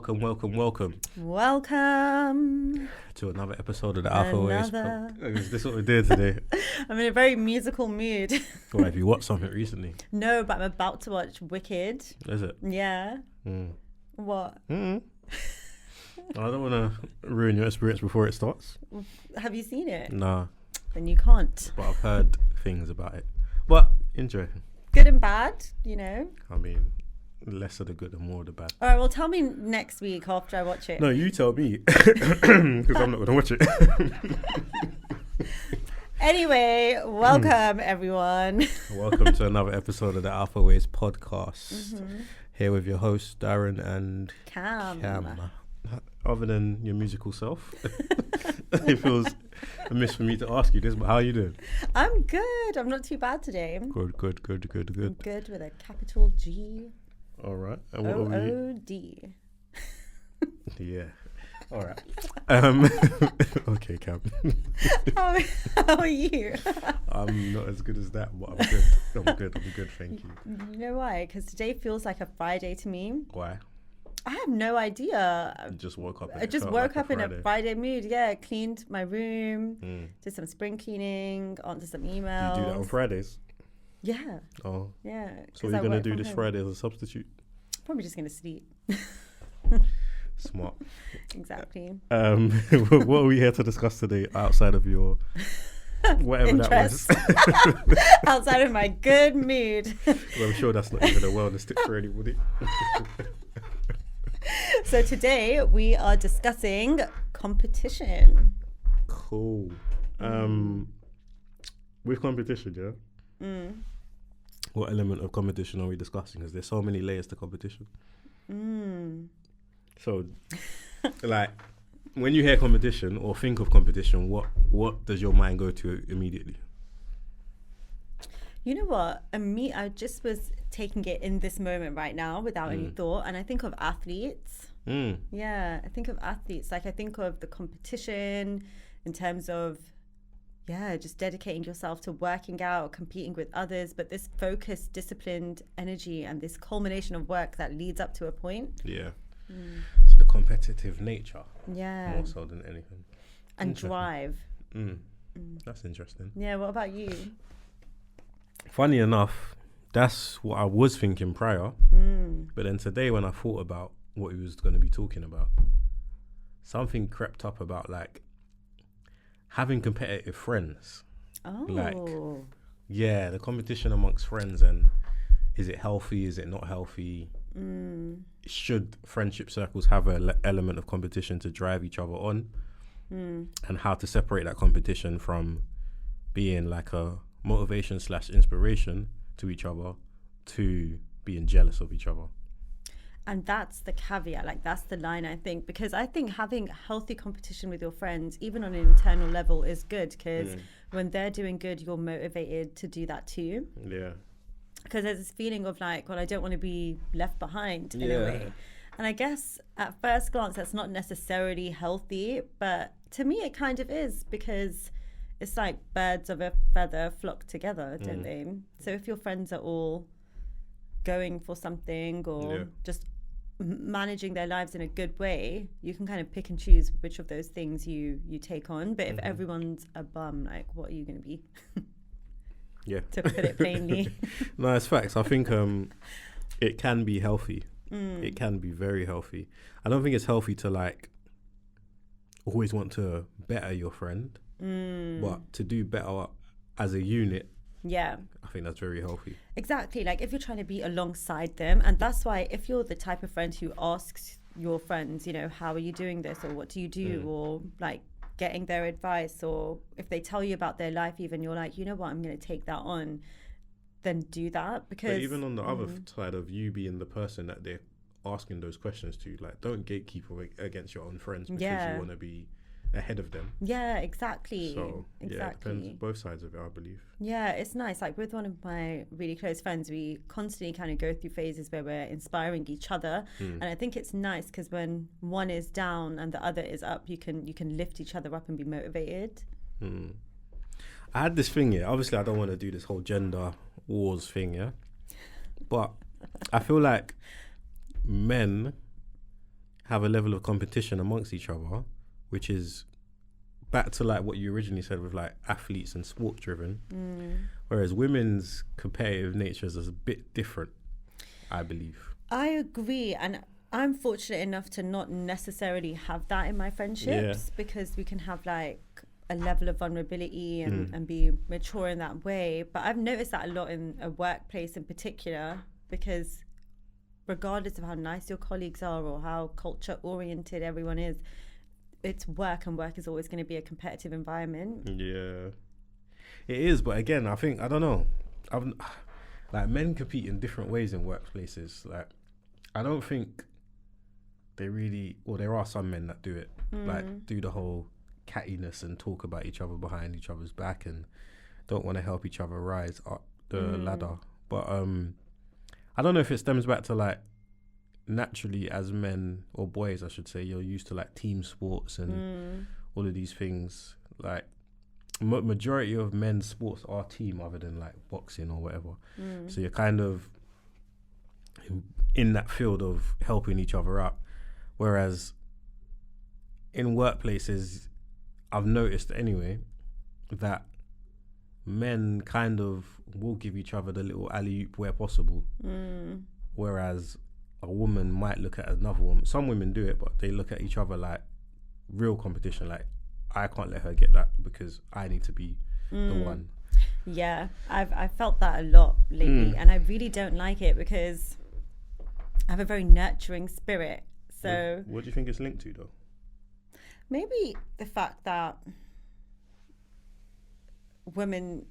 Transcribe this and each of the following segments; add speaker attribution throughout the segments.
Speaker 1: Welcome
Speaker 2: Welcome
Speaker 1: to another episode of the Alphawaves. Is this what we're doing today?
Speaker 2: I'm in a very musical mood.
Speaker 1: Well, have you watched something recently?
Speaker 2: No, but I'm about to watch Wicked.
Speaker 1: Is it?
Speaker 2: Yeah. What?
Speaker 1: I don't want to ruin your experience before it starts.
Speaker 2: Have you seen it?
Speaker 1: Nah.
Speaker 2: Then you can't.
Speaker 1: But I've heard things about it. But enjoy.
Speaker 2: Good and bad, you know?
Speaker 1: I mean, less of the good and more of the bad.
Speaker 2: All right, well, tell me next week after I watch it.
Speaker 1: No, you tell me. Because I'm not going to watch it.
Speaker 2: Anyway, welcome everyone.
Speaker 1: Welcome to another episode of the Alphawaves podcast. Here with your hosts, Darren and
Speaker 2: Kam.
Speaker 1: Other than your musical self, it feels amiss for me to ask you this, but how are you doing?
Speaker 2: I'm good. I'm not too bad today.
Speaker 1: Good.
Speaker 2: I'm good with a capital G.
Speaker 1: All right. And
Speaker 2: what O-O-D.
Speaker 1: Yeah. All right. Okay, Kam.
Speaker 2: How are you?
Speaker 1: I'm not as good as that, but I'm good. I'm good, thank you.
Speaker 2: You know why? Because today feels like a Friday to me.
Speaker 1: Why?
Speaker 2: I have no idea.
Speaker 1: You just woke up.
Speaker 2: I just woke up in a Friday mood. Yeah, cleaned my room, did some spring cleaning, answered some emails.
Speaker 1: Do you do that on Fridays?
Speaker 2: Yeah.
Speaker 1: Oh.
Speaker 2: Yeah.
Speaker 1: So you're gonna do this Friday as a substitute?
Speaker 2: Probably just gonna sleep.
Speaker 1: Smart.
Speaker 2: Exactly.
Speaker 1: What are we here to discuss today outside of your whatever
Speaker 2: interest.
Speaker 1: That was?
Speaker 2: Outside of my good mood.
Speaker 1: Well, I'm sure that's not even a wellness tip for anybody.
Speaker 2: So today we are discussing competition.
Speaker 1: Cool. With competition, yeah? What element of competition are we discussing? Because there's so many layers to competition. So, like, when you hear competition or think of competition, what does your mind go to immediately?
Speaker 2: You know what? I just was taking it in this moment right now without any thought, and I think of athletes. Yeah, I think of athletes. Like, I think of the competition in terms of, just dedicating yourself to working out, competing with others, but this focused, disciplined energy and this culmination of work that leads up to a point.
Speaker 1: Yeah. So the competitive nature.
Speaker 2: Yeah.
Speaker 1: More so than anything.
Speaker 2: And drive.
Speaker 1: That's interesting.
Speaker 2: Yeah, what about you?
Speaker 1: Funny enough, that's what I was thinking prior. But then today when I thought about what he was going to be talking about, something crept up about like having competitive friends.
Speaker 2: Oh.
Speaker 1: Like, yeah, the competition amongst friends, and is it healthy? Is it not healthy? Should friendship circles have an element of competition to drive each other on? And how to separate that competition from being like a motivation / inspiration to each other to being jealous of each other.
Speaker 2: And that's the caveat, like that's the line, I think, because I think having healthy competition with your friends, even on an internal level, is good, because when they're doing good, you're motivated to do that too.
Speaker 1: Yeah.
Speaker 2: Because there's this feeling of like, well, I don't want to be left behind in a way. And I guess at first glance, that's not necessarily healthy, but to me it kind of is, because it's like birds of a feather flock together, don't they? So if your friends are all going for something or just managing their lives in a good way, you can kind of pick and choose which of those things you take on. But if everyone's a bum, like, what are you going to be?
Speaker 1: Yeah.
Speaker 2: To put it plainly.
Speaker 1: No, it's facts. I think it can be healthy. It can be very healthy. I don't think it's healthy to like always want to better your friend, but to do better as a unit.
Speaker 2: Yeah.
Speaker 1: I think that's very healthy.
Speaker 2: Exactly. Like if you're trying to be alongside them, and that's why if you're the type of friend who asks your friends, you know, how are you doing this, or what do you do, or like getting their advice, or if they tell you about their life, even you're like, you know what, I'm going to take that on, then do that. Because
Speaker 1: but even on the other side of you being the person that they're asking those questions to, like, don't gatekeep against your own friends because you want to be ahead of them.
Speaker 2: Yeah, exactly.
Speaker 1: So
Speaker 2: exactly.
Speaker 1: Yeah, it depends both sides of it, I believe.
Speaker 2: Yeah, it's nice. Like with one of my really close friends, we constantly kind of go through phases where we're inspiring each other, and I think it's nice because when one is down and the other is up, you can lift each other up and be motivated.
Speaker 1: I had this thing, obviously I don't want to do this whole gender wars thing, but I feel like men have a level of competition amongst each other, which is back to like what you originally said with like athletes and sport driven, whereas women's competitive nature is a bit different, I believe.
Speaker 2: I agree, and I'm fortunate enough to not necessarily have that in my friendships because we can have like a level of vulnerability and be mature in that way. But I've noticed that a lot in a workplace in particular, because regardless of how nice your colleagues are or how culture oriented everyone is, it's work, and work is always going to be a competitive environment.
Speaker 1: Yeah, it is. But again, I think, I don't know, like men compete in different ways in workplaces. Like, I don't think they really, well, there are some men that do it, like do the whole cattiness and talk about each other behind each other's back and don't want to help each other rise up the ladder. But I don't know if it stems back to like naturally as men, or boys I should say, you're used to like team sports and all of these things. Like majority of men's sports are team other than like boxing or whatever. So you're kind of in that field of helping each other out. Whereas in workplaces, I've noticed anyway, that men kind of will give each other the little alley-oop where possible. Whereas a woman might look at another woman. Some women do it, but they look at each other like real competition. Like, I can't let her get that because I need to be the one.
Speaker 2: Yeah, I've felt that a lot lately, and I really don't like it because I have a very nurturing spirit. So
Speaker 1: what do you think it's linked to though?
Speaker 2: Maybe the fact that women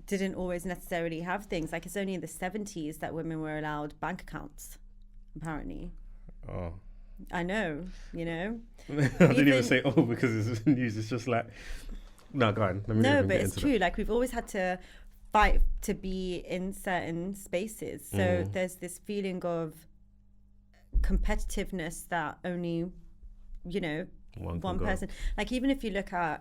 Speaker 2: didn't always necessarily have things. Like, it's only in the 70s that women were allowed bank accounts, apparently.
Speaker 1: Oh.
Speaker 2: I know, you know.
Speaker 1: I didn't even say because it's news. It's just like, no, go on.
Speaker 2: No, but it's true. Like, we've always had to fight to be in certain spaces. So there's this feeling of competitiveness that only, you know, one person. Like, even if you look at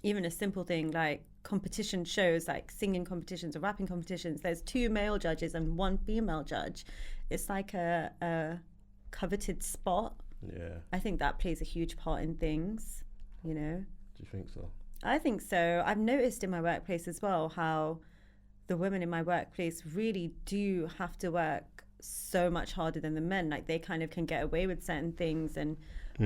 Speaker 2: even a simple thing like competition shows, like singing competitions or rapping competitions, there's 2 male judges and 1 female judge. It's like a coveted spot. Yeah, I think that plays a huge part in things, you know.
Speaker 1: Do you think so?
Speaker 2: I think so. I've noticed in my workplace as well how the women in my workplace really do have to work so much harder than the men. Like, they kind of can get away with certain things and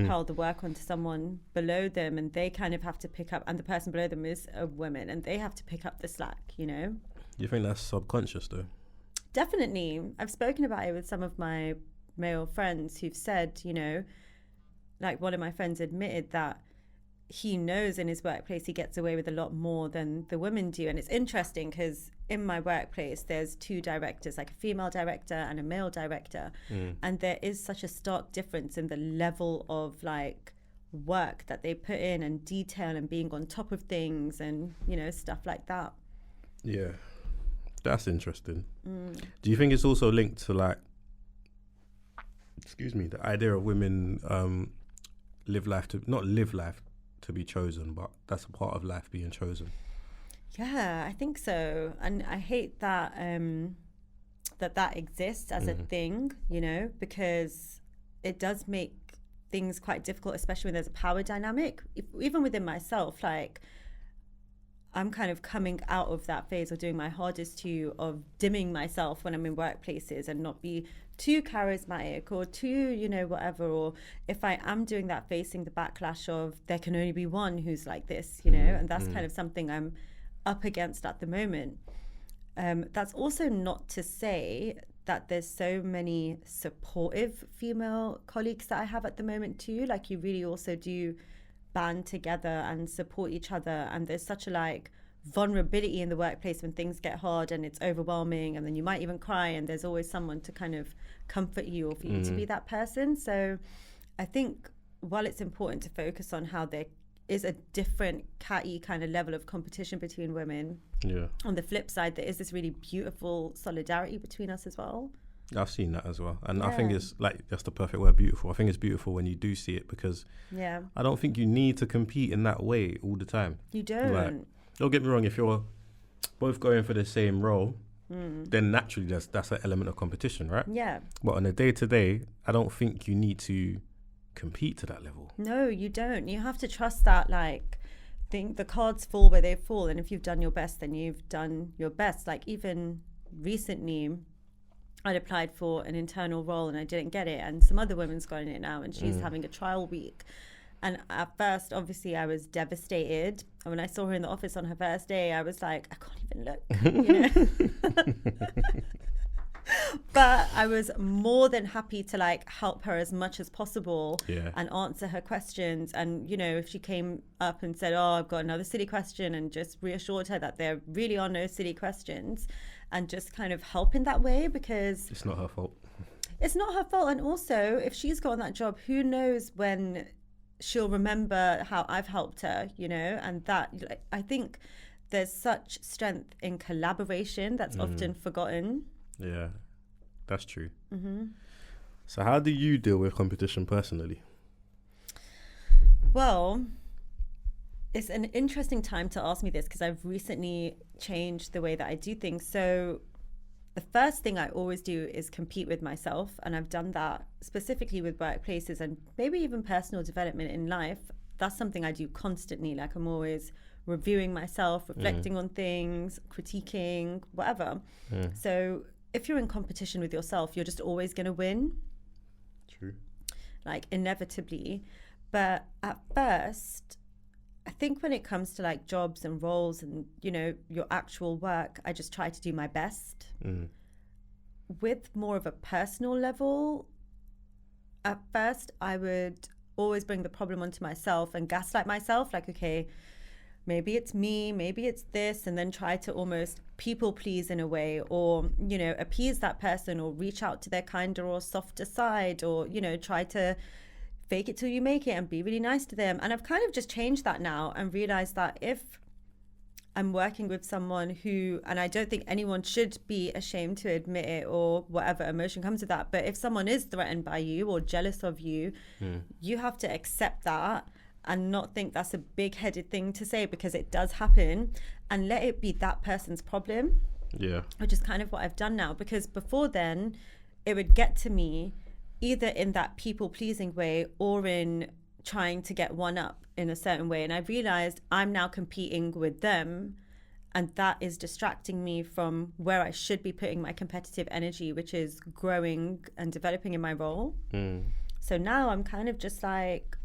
Speaker 2: pile the work onto someone below them, and they kind of have to pick up, and the person below them is a woman, and they have to pick up the slack, you know.
Speaker 1: Do you think that's subconscious though?
Speaker 2: Definitely. I've spoken about it with some of my male friends who've said, you know, like one of my friends admitted that he knows in his workplace he gets away with a lot more than the women do. And it's interesting because in my workplace there's 2 directors, like a female director and a male director, and there is such a stark difference in the level of like work that they put in and detail and being on top of things and, you know, stuff like that.
Speaker 1: Yeah, that's interesting. Do you think it's also linked to like, the idea of women not live life to be chosen, but that's a part of life, being chosen?
Speaker 2: Yeah, I think so. And I hate that that exists as a thing, you know, because it does make things quite difficult, especially when there's a power dynamic. Even within myself, like, I'm kind of coming out of that phase of doing my hardest of dimming myself when I'm in workplaces and not be too charismatic or too, you know, whatever. Or if I am doing that, facing the backlash of there can only be one who's like this, you know, and that's kind of something I'm up against at the moment. That's also not to say that there's so many supportive female colleagues that I have at the moment too. Like, you really also do band together and support each other, and there's such a like vulnerability in the workplace when things get hard and it's overwhelming, and then you might even cry, and there's always someone to kind of comfort you or for you to be that person. So I think while it's important to focus on how there is a different catty kind of level of competition between women, on the flip side there is this really beautiful solidarity between us as well.
Speaker 1: I've seen that as well, and I think it's like, that's the perfect word, beautiful. I think it's beautiful when you do see it, because I don't think you need to compete in that way all the time.
Speaker 2: You don't.
Speaker 1: Like, don't get me wrong, if you're both going for the same role, then naturally that's an element of competition, right?
Speaker 2: Yeah.
Speaker 1: But on a day-to-day, I don't think you need to compete to that level.
Speaker 2: No, you don't. You have to trust that, like, think the cards fall where they fall, and if you've done your best, then you've done your best. Like, even recently, I'd applied for an internal role and I didn't get it, and some other woman's gotten it now, and she's having a trial week. And at first, obviously, I was devastated. And when I saw her in the office on her first day, I was like, I can't even look, you know. But I was more than happy to, like, help her as much as possible and answer her questions. And, you know, if she came up and said, oh, I've got another silly question, and just reassured her that there really are no silly questions, and just kind of help in that way, because
Speaker 1: it's not her fault.
Speaker 2: It's not her fault. And also, if she's gotten that job, who knows when she'll remember how I've helped her, you know. And that, like, I think there's such strength in collaboration that's often forgotten.
Speaker 1: Yeah, that's true. So how do you deal with competition personally?
Speaker 2: Well, it's an interesting time to ask me this, because I've recently changed the way that I do things. So the first thing I always do is compete with myself. And I've done that specifically with workplaces and maybe even personal development in life. That's something I do constantly. Like, I'm always reviewing myself, reflecting on things, critiquing, whatever. So if you're in competition with yourself, you're just always going to win.
Speaker 1: True.
Speaker 2: Like, inevitably. But at first, I think when it comes to, like, jobs and roles and, you know, your actual work, I just try to do my best. With more of a personal level, at first I would always bring the problem onto myself and gaslight myself, like, okay, maybe it's me, maybe it's this, and then try to almost people please in a way, or, you know, appease that person, or reach out to their kinder or softer side, or, you know, try to fake it till you make it and be really nice to them. And I've kind of just changed that now and realized that if I'm working with someone who, and I don't think anyone should be ashamed to admit it or whatever emotion comes with that, but if someone is threatened by you or jealous of you, you have to accept that and not think that's a big-headed thing to say, because it does happen, and let it be that person's problem.
Speaker 1: Yeah.
Speaker 2: Which is kind of what I've done now, because before then it would get to me either in that people-pleasing way or in trying to get one up in a certain way. And I realized I'm now competing with them, and that is distracting me from where I should be putting my competitive energy, which is growing and developing in my role. So now I'm kind of just like,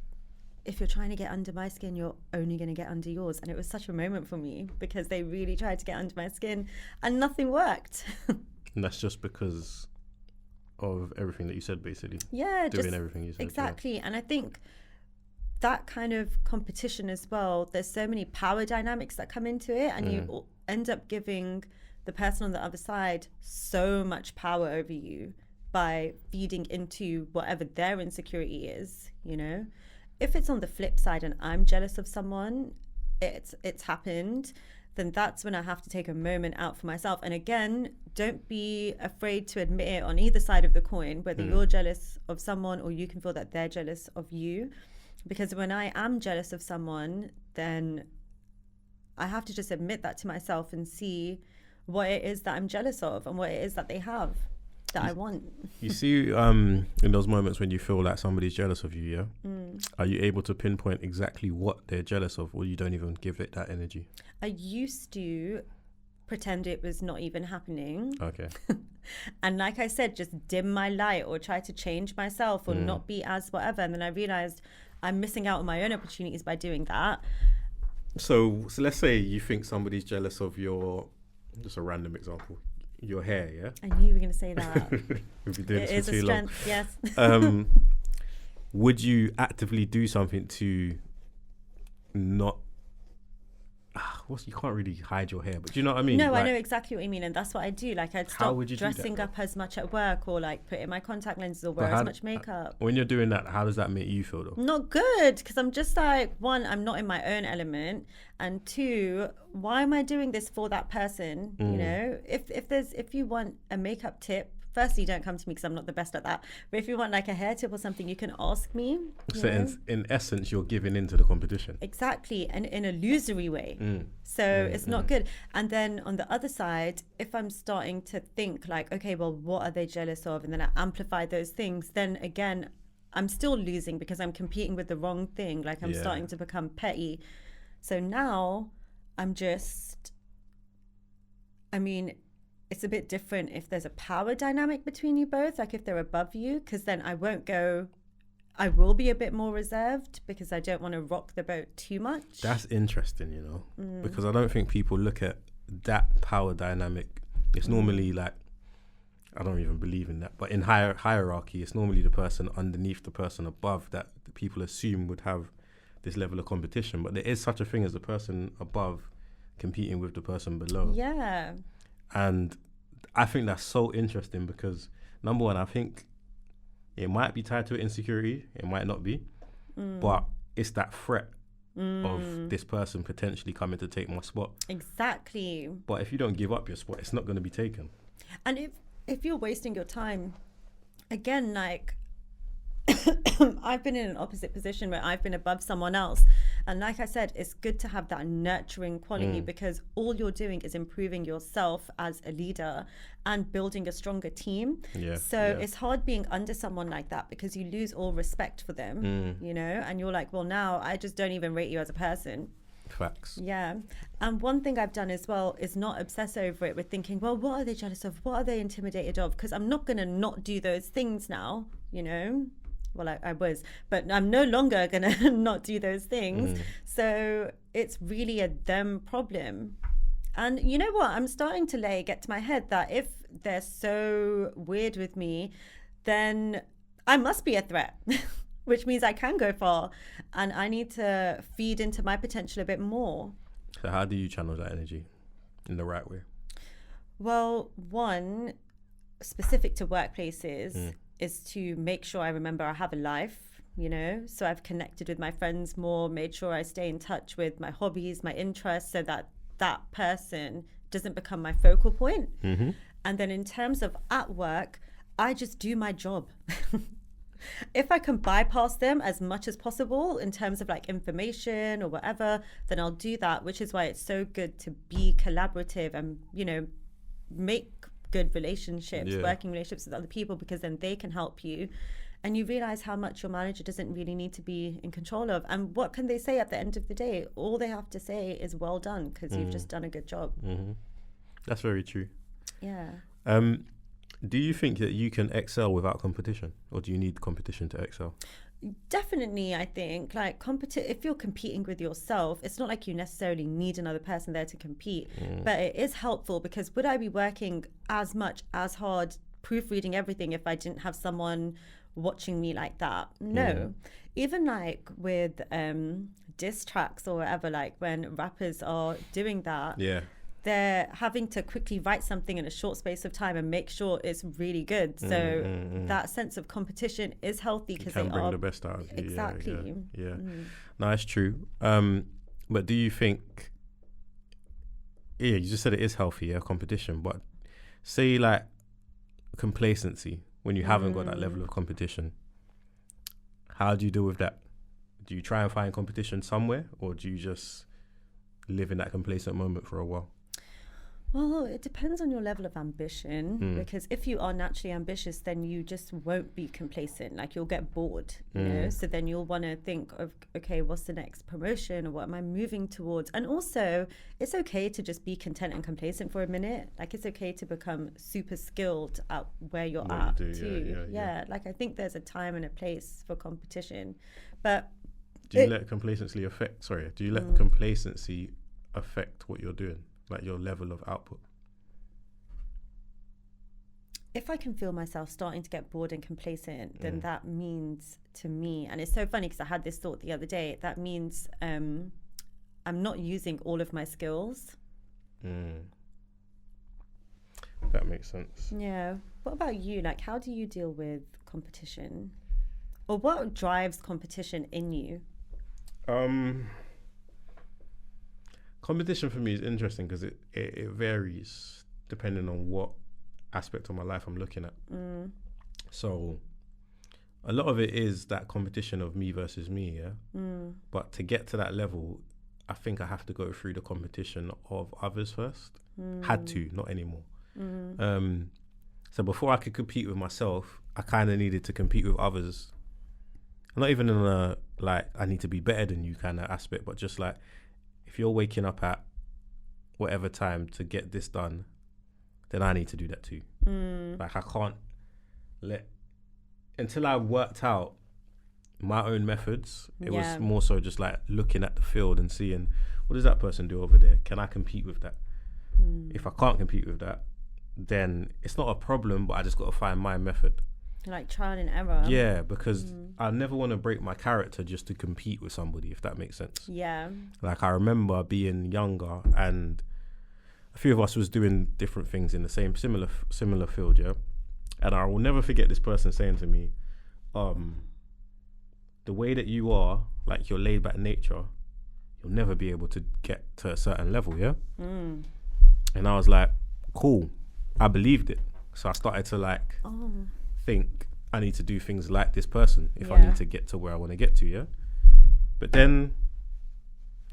Speaker 2: if you're trying to get under my skin, you're only going to get under yours. And it was such a moment for me, because they really tried to get under my skin and nothing worked.
Speaker 1: And that's just because of everything that you said, basically.
Speaker 2: Yeah,
Speaker 1: doing everything you said.
Speaker 2: Exactly. Yeah. And I think that kind of competition as well, there's so many power dynamics that come into it, and you end up giving the person on the other side so much power over you by feeding into whatever their insecurity is, you know. If it's on the flip side and I'm jealous of someone, it's happened, then that's when I have to take a moment out for myself. And again, don't be afraid to admit it on either side of the coin, whether you're jealous of someone or you can feel that they're jealous of you. Because when I am jealous of someone, then I have to just admit that to myself and see what it is that I'm jealous of and what it is that they have that I want.
Speaker 1: You see, in those moments when you feel like somebody's jealous of you, are you able to pinpoint exactly what they're jealous of, or you don't even give it that energy?
Speaker 2: I used to pretend it was not even happening.
Speaker 1: Okay.
Speaker 2: And like I said, just dim my light or try to change myself or not be as whatever. And then I realized I'm missing out on my own opportunities by doing that.
Speaker 1: So let's say you think somebody's jealous of your, just a random example, your hair, yeah?
Speaker 2: I knew you were going to say that.
Speaker 1: We've been doing
Speaker 2: It
Speaker 1: this
Speaker 2: is
Speaker 1: for
Speaker 2: a
Speaker 1: too long.
Speaker 2: strength, yes.
Speaker 1: Would you actively do something to not... you can't really hide your hair, but do you know what I mean?
Speaker 2: No,
Speaker 1: like,
Speaker 2: I know exactly what you mean, and that's what I do. Like, I'd
Speaker 1: How
Speaker 2: stop
Speaker 1: would you do that,
Speaker 2: dressing
Speaker 1: though?
Speaker 2: up as much at work, or like put in my contact lenses or
Speaker 1: But
Speaker 2: wear
Speaker 1: how
Speaker 2: as
Speaker 1: d-
Speaker 2: much makeup.
Speaker 1: when you're doing that, how does that make you feel, though?
Speaker 2: Not good, because I'm just like, one, I'm not in my own element, and two, why am I doing this for that person? You know, if you want a makeup tip, firstly, don't come to me because I'm not the best at that. But if you want like a hair tip or something, you can ask me.
Speaker 1: So in essence, you're giving into the competition.
Speaker 2: Exactly, and in a illusory way. So it's not good. And then on the other side, if I'm starting to think like, okay, well, what are they jealous of? And then I amplify those things, then again, I'm still losing because I'm competing with the wrong thing. Like I'm starting to become petty. So now I'm just, I mean, it's a bit different if there's a power dynamic between you both, like if they're above you, because then I will be a bit more reserved because I don't want to rock the boat too much.
Speaker 1: That's interesting, you know, because I don't think people look at that power dynamic. It's normally like, I don't even believe in that, but in hierarchy, it's normally the person underneath the person above that the people assume would have this level of competition. But there is such a thing as the person above competing with the person below.
Speaker 2: Yeah.
Speaker 1: And I think that's so interesting because, number one, I think it might be tied to insecurity, it might not be, but it's that threat of this person potentially coming to take my spot.
Speaker 2: Exactly.
Speaker 1: But if you don't give up your spot, it's not going to be taken.
Speaker 2: And if you're wasting your time, again, like I've been in an opposite position where I've been above someone else. And like I said, it's good to have that nurturing quality because all you're doing is improving yourself as a leader and building a stronger team. It's hard being under someone like that because you lose all respect for them, you know, and you're like, well, now I just don't even rate you as a person.
Speaker 1: Facts.
Speaker 2: Yeah. And one thing I've done as well is not obsess over it with thinking, well, what are they jealous of? What are they intimidated of? Because I'm not going to not do those things now, you know? Well, I was, but I'm no longer going to not do those things. So it's really a them problem. And you know what? I'm starting to get to my head that if they're so weird with me, then I must be a threat. Which means I can go far and I need to feed into my potential a bit more.
Speaker 1: So how do you channel that energy in the right way?
Speaker 2: Well, one, specific to workplaces, is to make sure I remember I have a life, you know? So I've connected with my friends more, made sure I stay in touch with my hobbies, my interests, so that that person doesn't become my focal point. And then in terms of at work, I just do my job. If I can bypass them as much as possible in terms of like information or whatever, then I'll do that, which is why it's so good to be collaborative and, you know, make good relationships, working relationships with other people, because then they can help you. And you realize how much your manager doesn't really need to be in control of. And what can they say at the end of the day? All they have to say is well done because you've just done a good job.
Speaker 1: That's very true.
Speaker 2: Yeah.
Speaker 1: Do you think that you can excel without competition, or do you need competition to excel?
Speaker 2: Definitely, I think like if you're competing with yourself, it's not like you necessarily need another person there to compete, but it is helpful because would I be working as much, as hard, proofreading everything if I didn't have someone watching me like that? No. Even like with diss tracks or whatever, like when rappers are doing that, they're having to quickly write something in a short space of time and make sure it's really good. So that sense of competition is healthy because they
Speaker 1: bring
Speaker 2: are
Speaker 1: the best out of you.
Speaker 2: Exactly.
Speaker 1: No, it's true. But do you think? Yeah, you just said it is healthy, competition. But say like complacency when you haven't got that level of competition. How do you deal with that? Do you try and find competition somewhere, or do you just live in that complacent moment for a while?
Speaker 2: Well, it depends on your level of ambition, because if you are naturally ambitious, then you just won't be complacent. Like you'll get bored, you know? So then you'll want to think of, okay, what's the next promotion or what am I moving towards? And also it's okay to just be content and complacent for a minute. Like it's okay to become super skilled at where you're at too. Yeah. Like I think there's a time and a place for competition, but
Speaker 1: do you let complacency affect complacency affect what you're doing? Like your level of output?
Speaker 2: If I can feel myself starting to get bored and complacent, then that means to me, and it's so funny because I had this thought the other day, that means I'm not using all of my skills.
Speaker 1: That makes sense.
Speaker 2: Yeah. What about you? Like, how do you deal with competition? Or what drives competition in you?
Speaker 1: Competition for me is interesting because it varies depending on what aspect of my life I'm looking at. So a lot of it is that competition of me versus me, but to get to that level, I think I have to go through the competition of others first. Had to, not anymore. So before I could compete with myself, I kind of needed to compete with others. Not even in a like I need to be better than you kind of aspect, but just like if you're waking up at whatever time to get this done, then I need to do that too. Like I can't until I worked out my own methods. It was more so just like looking at the field and seeing what does that person do over there? Can I compete with that? If I can't compete with that, then it's not a problem, but I just got to find my method.
Speaker 2: Like trial and error.
Speaker 1: Yeah, because I never want to break my character just to compete with somebody, if that makes sense.
Speaker 2: Yeah.
Speaker 1: Like I remember being younger and a few of us was doing different things in the same similar field, yeah. And I will never forget this person saying to me, the way that you are, like your laid back nature, you'll never be able to get to a certain level, yeah? And I was like, cool. I believed it. So I started to like think I need to do things like this person if I need to get to where I want to get to, yeah? But then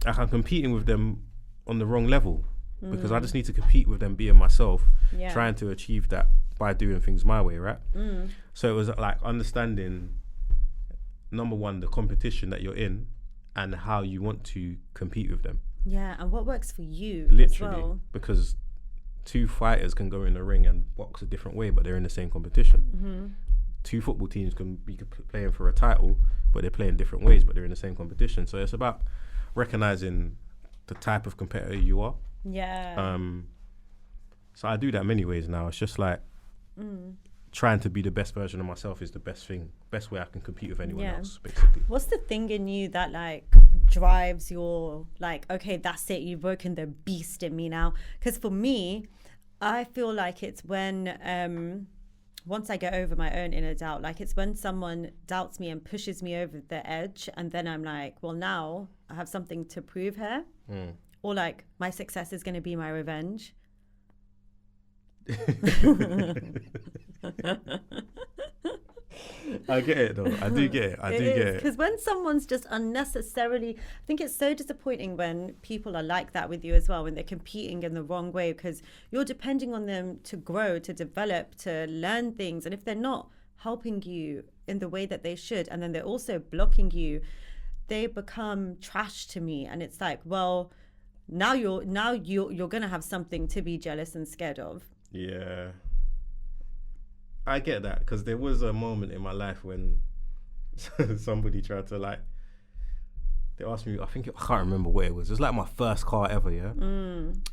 Speaker 1: I'm competing with them on the wrong level because I just need to compete with them being myself, trying to achieve that by doing things my way, right? So it was like understanding, number one, the competition that you're in and how you want to compete with them. Yeah,
Speaker 2: and what works for you
Speaker 1: literally,
Speaker 2: as well.
Speaker 1: Because two fighters can go in the ring and box a different way, but they're in the same competition. Two football teams can be playing for a title, but they're playing different ways, but they're in the same competition. So it's about recognizing the type of competitor you are.
Speaker 2: Yeah.
Speaker 1: So I do that many ways now. It's just like trying to be the best version of myself is the best way I can compete with anyone else, basically.
Speaker 2: What's the thing in you that like drives your like, okay, that's it, you've woken the beast in me now? Because for me, I feel like it's when once I get over my own inner doubt, like it's when someone doubts me and pushes me over the edge, and then I'm like, well, now I have something to prove here, or like my success is going to be my revenge.
Speaker 1: I get it though. I do get it. I do get it.
Speaker 2: Because when someone's just unnecessarily, I think it's so disappointing when people are like that with you as well, when they're competing in the wrong way, because you're depending on them to grow, to develop, to learn things. And if they're not helping you in the way that they should, and then they're also blocking you, they become trash to me. And it's like, well, now you're gonna have something to be jealous and scared of.
Speaker 1: Yeah, I get that, because there was a moment in my life when somebody tried to like, they asked me, I can't remember what it was. It was like my first car ever, yeah?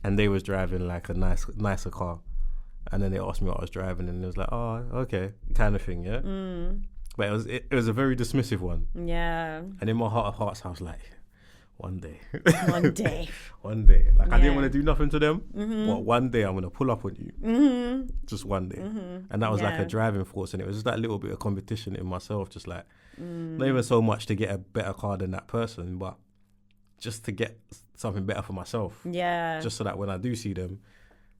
Speaker 1: And they was driving like a nicer car. And then they asked me what I was driving, and it was like, oh, okay, kind of thing, yeah? But it was a very dismissive one.
Speaker 2: Yeah.
Speaker 1: And in my heart of hearts, I was like, one day.
Speaker 2: One day.
Speaker 1: Like I didn't want to do nothing to them, but one day I'm going to pull up on you. Just one day. And that was like a driving force, and it was just that little bit of competition in myself, just like, not even so much to get a better car than that person, but just to get something better for myself.
Speaker 2: Yeah.
Speaker 1: Just so that when I do see them,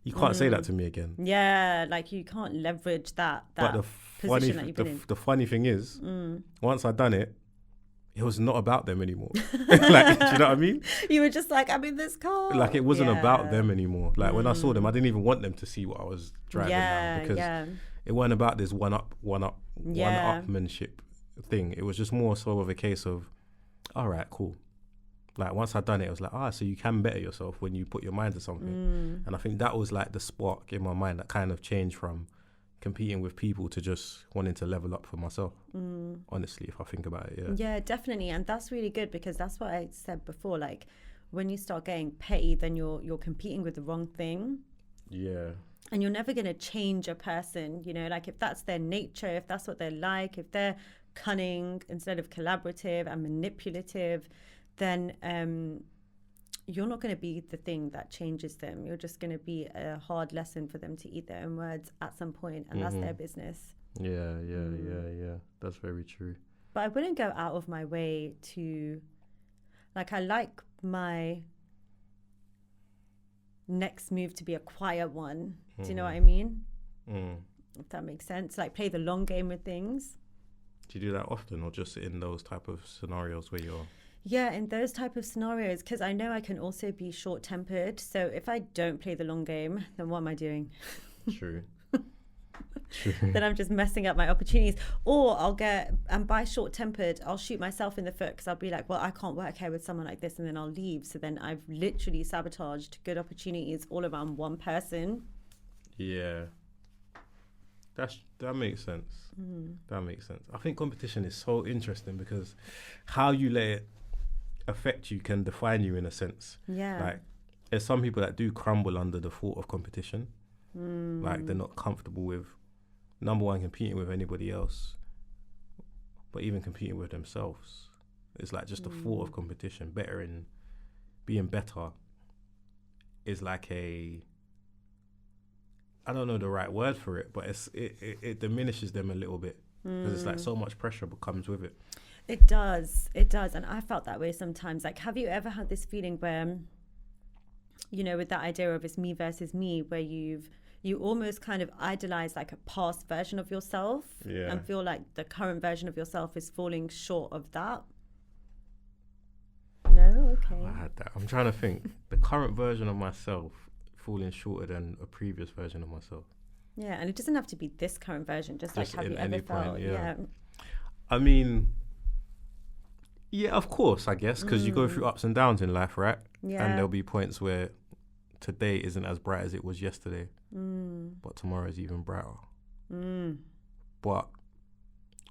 Speaker 1: you can't say that to me again.
Speaker 2: Yeah, like you can't leverage that position that you've been in.
Speaker 1: The funny thing is, once I'd done it, it was not about them anymore. Like, do you know what I mean?
Speaker 2: You were just like, I'm in this car.
Speaker 1: Like, it wasn't about them anymore. Like, when I saw them, I didn't even want them to see what I was driving now, because it wasn't about this one-upmanship thing. It was just more so of a case of, all right, cool. Like, once I'd done it, it was like, so you can better yourself when you put your mind to something. And I think that was like the spark in my mind that kind of changed from competing with people to just wanting to level up for myself, honestly, if I think about it.
Speaker 2: Yeah, definitely. And that's really good, because that's what I said before, like when you start getting petty, then you're competing with the wrong thing.
Speaker 1: Yeah.
Speaker 2: And you're never going to change a person, you know, like if that's their nature, if that's what they're like, if they're cunning instead of collaborative and manipulative, then you're not going to be the thing that changes them. You're just going to be a hard lesson for them to eat their own words at some point, and that's their business.
Speaker 1: Yeah. That's very true.
Speaker 2: But I wouldn't go out of my way to, like, I like my next move to be a quiet one. Do you know what I mean? If that makes sense. Like play the long game with things.
Speaker 1: Do you do that often, or just in those type of scenarios where you're...
Speaker 2: Yeah, in those type of scenarios, because I know I can also be short-tempered. So if I don't play the long game, then what am I doing?
Speaker 1: True.
Speaker 2: Then I'm just messing up my opportunities. Or I'll get, and by short-tempered, I'll shoot myself in the foot because I'll be like, well, I can't work here with someone like this, and then I'll leave. So then I've literally sabotaged good opportunities all around one person.
Speaker 1: Yeah. That makes sense. That makes sense. I think competition is so interesting because how you let it affect you can define you in a sense.
Speaker 2: Yeah.
Speaker 1: Like, there's some people that do crumble under the thought of competition. Like, they're not comfortable with, number one, competing with anybody else, but even competing with themselves. It's like just the thought of competition, being better is like I don't know the right word for it, but it diminishes them a little bit because it's like so much pressure comes with it.
Speaker 2: It does. And I felt that way sometimes. Like, have you ever had this feeling where, you know, with that idea of it's me versus me, where you almost kind of idolize like a past version of yourself and feel like the current version of yourself is falling short of that? No? Okay.
Speaker 1: I had that. I'm trying to think. The current version of myself falling shorter than a previous version of myself.
Speaker 2: Yeah, and it doesn't have to be this current version. Just like, have you ever felt? Yeah.
Speaker 1: I mean, yeah, of course, I guess, because you go through ups and downs in life, right?
Speaker 2: Yeah.
Speaker 1: And there'll be points where today isn't as bright as it was yesterday, but tomorrow is even brighter. But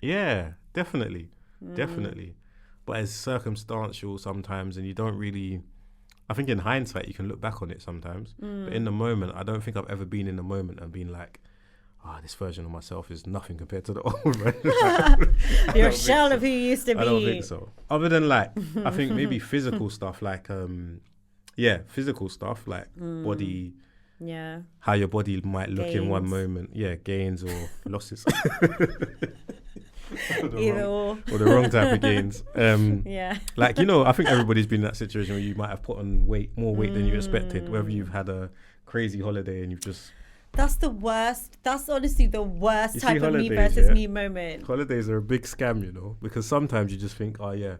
Speaker 1: yeah, definitely. But it's circumstantial sometimes, and you don't really... I think in hindsight, you can look back on it sometimes. But in the moment, I don't think I've ever been in the moment and been like, this version of myself is nothing compared to the old version.
Speaker 2: You're a shell of who you used to be.
Speaker 1: I don't think so. Other than like, I think maybe physical stuff like, physical stuff like body, how your body might look in one moment. Yeah, gains or losses. Or the wrong type of gains. Like, you know, I think everybody's been in that situation where you might have put on more weight than you expected, whether you've had a crazy holiday and you've just...
Speaker 2: That's the worst. That's honestly the worst type of me versus me moment.
Speaker 1: Holidays are a big scam, you know, because sometimes you just think, the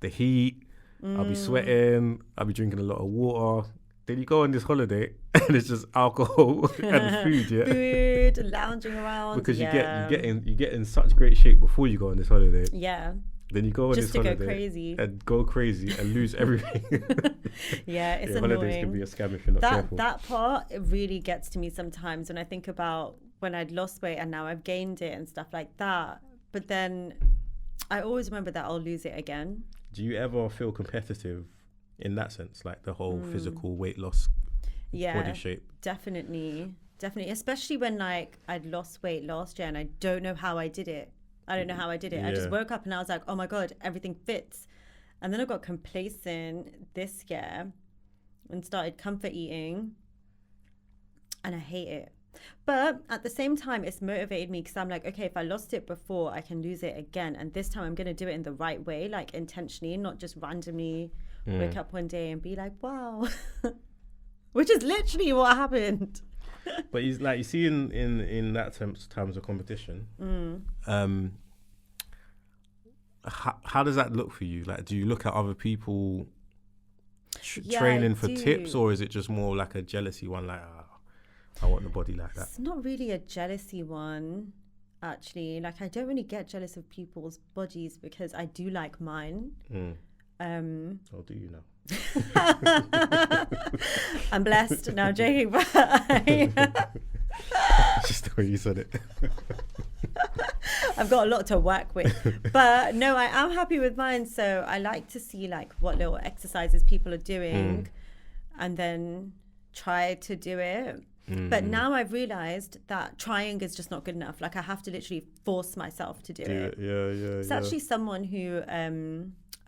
Speaker 1: heat, I'll be sweating, I'll be drinking a lot of water. Then you go on this holiday and it's just alcohol and food,
Speaker 2: food, lounging around.
Speaker 1: Because you get in such great shape before you go on this holiday.
Speaker 2: Yeah.
Speaker 1: Then you go on
Speaker 2: just
Speaker 1: this
Speaker 2: to
Speaker 1: holiday and go crazy and lose everything.
Speaker 2: It's annoying.
Speaker 1: Holidays can be a scam if you're not careful.
Speaker 2: That part, it really gets to me sometimes when I think about when I'd lost weight and now I've gained it and stuff like that. But then I always remember that I'll lose it again.
Speaker 1: Do you ever feel competitive in that sense, like the whole physical weight loss, body shape?
Speaker 2: Definitely, especially when like I'd lost weight last year and I don't know how I did it. I just woke up and I was like, oh my god, everything fits. And then I got complacent this year and started comfort eating, and I hate it. But at the same time, it's motivated me because I'm like, okay, if I lost it before, I can lose it again, and this time I'm going to do it in the right way, like intentionally, not just randomly wake up one day and be like, wow. Which is literally what happened.
Speaker 1: But he's like, you see, in that terms of competition, how does that look for you? Like, do you look at other people training for tips, or is it just more like a jealousy one? Like, I want the body like that.
Speaker 2: It's not really a jealousy one, actually. Like, I don't really get jealous of people's bodies because I do like mine.
Speaker 1: Oh, do you now?
Speaker 2: I'm blessed. No, I'm joking, but
Speaker 1: just the way you said it.
Speaker 2: I've got a lot to work with, but no, I am happy with mine. So I like to see like what little exercises people are doing, and then try to do it. But now I've realized that trying is just not good enough. Like, I have to literally force myself to do it. It's actually someone who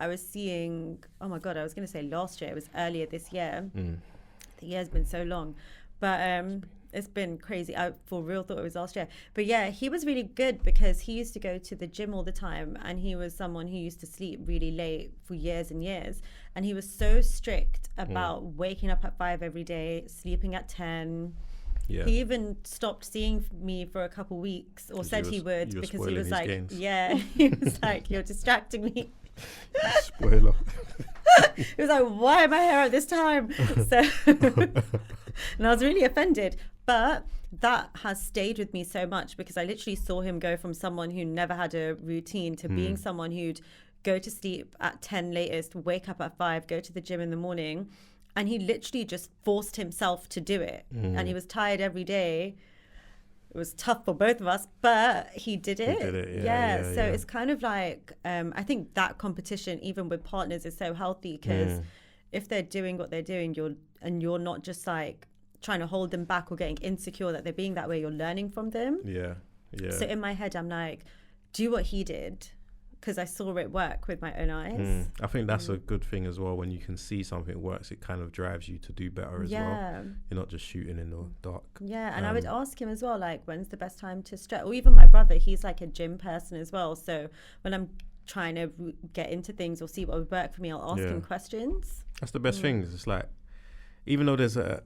Speaker 2: I was seeing, oh my God, I was going to say last year. It was earlier this year. The year's been so long. But it's been crazy. I for real thought it was last year. But yeah, he was really good because he used to go to the gym all the time. And he was someone who used to sleep really late for years and years. And he was so strict about waking up at 5 every day, sleeping at 10.
Speaker 1: Yeah.
Speaker 2: He even stopped seeing me for a couple weeks, or said he would, because he was like,
Speaker 1: gains.
Speaker 2: yeah, he was like, you're distracting me.
Speaker 1: Spoiler.
Speaker 2: He was like, why am I here at this time? So, and I was really offended. But that has stayed with me so much, because I literally saw him go from someone who never had a routine to being someone who'd go to sleep at 10 latest, wake up at 5, go to the gym in the morning. And he literally just forced himself to do it. And he was tired every day. It was tough for both of us, but he did it.
Speaker 1: He did it,
Speaker 2: So it's kind of like, I think that competition, even with partners, is so healthy, because if they're doing what they're doing, you're not just like trying to hold them back or getting insecure that they're being that way, you're learning from them.
Speaker 1: Yeah.
Speaker 2: So in my head, I'm like, do what he did, because I saw it work with my own eyes.
Speaker 1: I think that's a good thing as well. When you can see something works, it kind of drives you to do better as well. You're not just shooting in the dark.
Speaker 2: Yeah, and I would ask him as well, like, when's the best time to stretch? Or even my brother, he's like a gym person as well. So when I'm trying to get into things or see what would work for me, I'll ask him questions.
Speaker 1: That's the best thing. It's like, even though there's a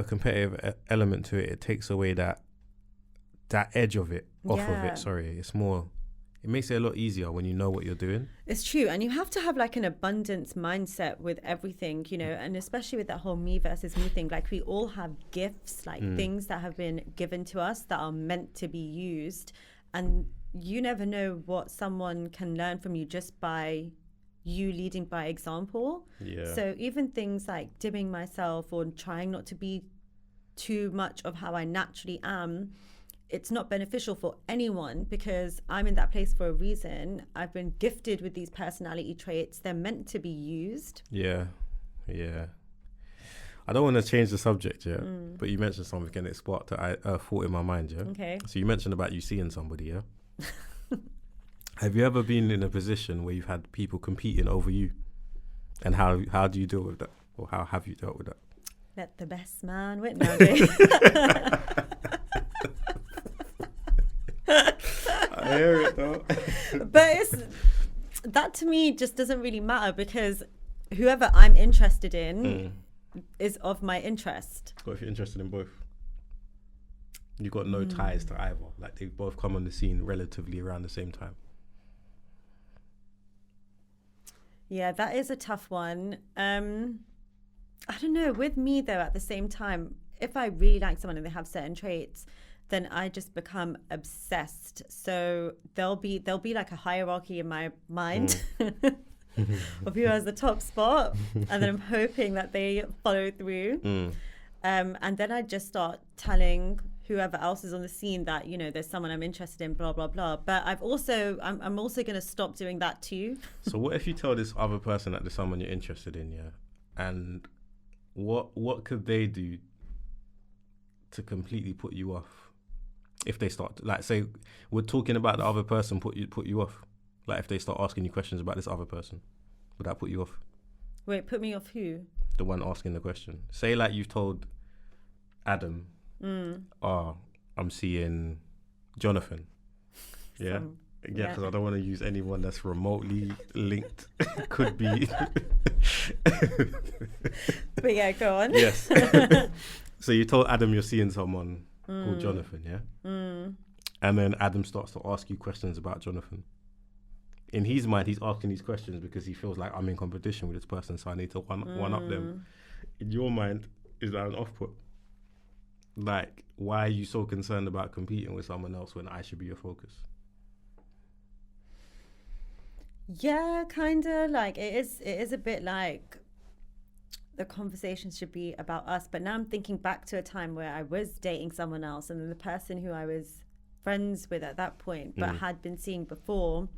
Speaker 1: competitive element to it, it takes away that edge of it, off of it. Sorry, it's more... It makes it a lot easier when you know what you're doing.
Speaker 2: It's true. And you have to have like an abundance mindset with everything, you know, and especially with that whole me versus me thing. Like, we all have gifts, like things that have been given to us that are meant to be used. And you never know what someone can learn from you just by you leading by example.
Speaker 1: Yeah.
Speaker 2: So even things like dimming myself or trying not to be too much of how I naturally am, it's not beneficial for anyone, because I'm in that place for a reason. I've been gifted with these personality traits. They're meant to be used.
Speaker 1: Yeah. I don't want to change the subject, but you mentioned something and it sparked a thought in my mind,
Speaker 2: Okay.
Speaker 1: So you mentioned about you seeing somebody, Have you ever been in a position where you've had people competing over you? And how do you deal with that? Or how have you dealt with that?
Speaker 2: Let the best man win nowadays.
Speaker 1: I hear it though.
Speaker 2: But that to me just doesn't really matter, because whoever I'm interested in is of my interest.
Speaker 1: What if you're interested in both? You've got no ties to either. Like, they both come on the scene relatively around the same time.
Speaker 2: Yeah, that is a tough one. I don't know. With me though, at the same time, if I really like someone and they have certain traits, then I just become obsessed. So there'll be like a hierarchy in my mind of who has the top spot, and then I'm hoping that they follow through. And then I just start telling whoever else is on the scene that, you know, there's someone I'm interested in, blah blah blah. But I'm also going to stop doing that too.
Speaker 1: So what if you tell this other person that there's someone you're interested in, and what could they do to completely put you off? If they start, like, say, we're talking about the other person put you off. Like, if they start asking you questions about this other person, would that put you off?
Speaker 2: Wait, put me off who?
Speaker 1: The one asking the question. Say, like, you've told Adam, I'm seeing Jonathan. Yeah? Because I don't want to use anyone that's remotely linked. Could be.
Speaker 2: But yeah, go on.
Speaker 1: Yes. So you told Adam you're seeing someone called Jonathan, and then Adam starts to ask you questions about Jonathan. In his mind, he's asking these questions because he feels like, I'm in competition with this person, so I need to one up them. In your mind, is that an off-put? Like, why are you so concerned about competing with someone else when I should be your focus?
Speaker 2: Yeah, kind of. Like, it is a bit like the conversation should be about us. But now I'm thinking back to a time where I was dating someone else, and then the person who I was friends with at that point but had been seeing before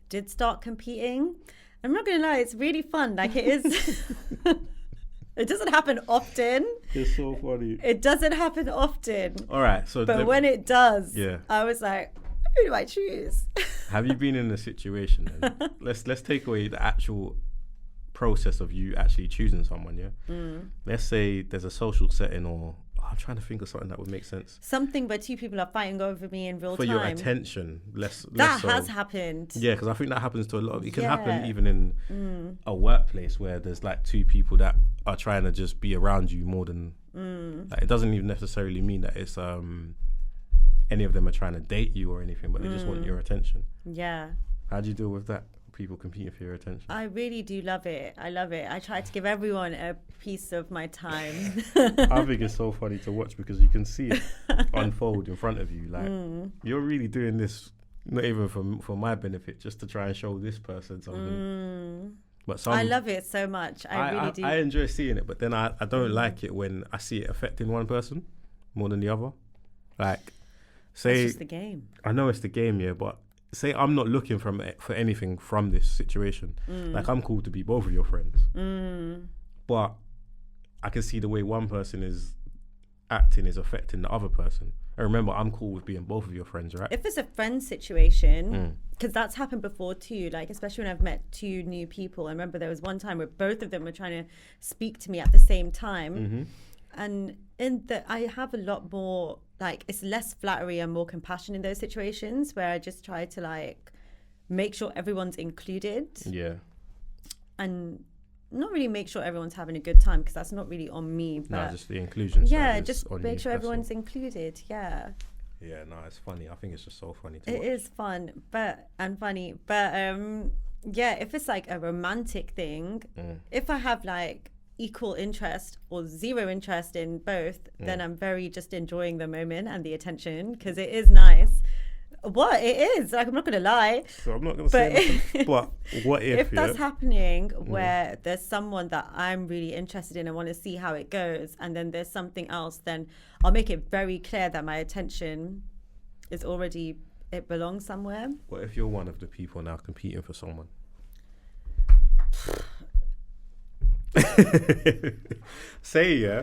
Speaker 2: did start competing. I'm not gonna lie, it's really fun. Like, it is. It doesn't happen often.
Speaker 1: It's so funny.
Speaker 2: It doesn't happen often.
Speaker 1: All right, so
Speaker 2: but when it does,
Speaker 1: yeah,
Speaker 2: I was like, who do I choose?
Speaker 1: Have you been in a situation then? let's take away the actual process of you actually choosing someone, Let's say there's a social setting, or I'm trying to think of something that would make sense.
Speaker 2: Something where two people are fighting over me in real time.
Speaker 1: For your attention.
Speaker 2: That has happened.
Speaker 1: Yeah, because I think that happens to a lot of... It can happen even in a workplace where there's like two people that are trying to just be around you more than Like, it doesn't even necessarily mean that it's any of them are trying to date you or anything, but they just want your attention.
Speaker 2: Yeah.
Speaker 1: How do you deal with that? People competing for your attention?
Speaker 2: I really do love it. I love it. I try to give everyone a piece of my time.
Speaker 1: I think it's so funny to watch because you can see it unfold in front of you. Like, you're really doing this not even for my benefit, just to try and show this person something. But
Speaker 2: I love it so much. I really do.
Speaker 1: I enjoy seeing it, but then I don't like it when I see it affecting one person more than the other. Like, say...
Speaker 2: It's just the game.
Speaker 1: I know it's the game, yeah, but say I'm not looking for anything from this situation. Like, I'm cool to be both of your friends. But I can see the way one person is acting is affecting the other person. And remember, I'm cool with being both of your friends, right?
Speaker 2: If it's a friend situation, because that's happened before too, like especially when I've met two new people. I remember there was one time where both of them were trying to speak to me at the same time. And I have a lot more, like, it's less flattery and more compassion in those situations where I just try to like make sure everyone's included. Yeah. And not really make sure everyone's having a good time, because that's not really on me. But
Speaker 1: no, just the inclusion.
Speaker 2: Yeah, just make sure everyone's included. Yeah.
Speaker 1: Yeah, no, it's funny. I think it's just so funny to
Speaker 2: watch.
Speaker 1: It
Speaker 2: is fun, and funny. But yeah, if it's like a romantic thing, if I have like equal interest or zero interest in both, then I'm very just enjoying the moment and the attention, because it is nice. What it is, like, I'm not gonna lie.
Speaker 1: So I'm not gonna say nothing. But what if
Speaker 2: that's happening where there's someone that I'm really interested in and want to see how it goes, and then there's something else, then I'll make it very clear that my attention is already, it belongs somewhere.
Speaker 1: What if you're one of the people now competing for someone? Say, yeah.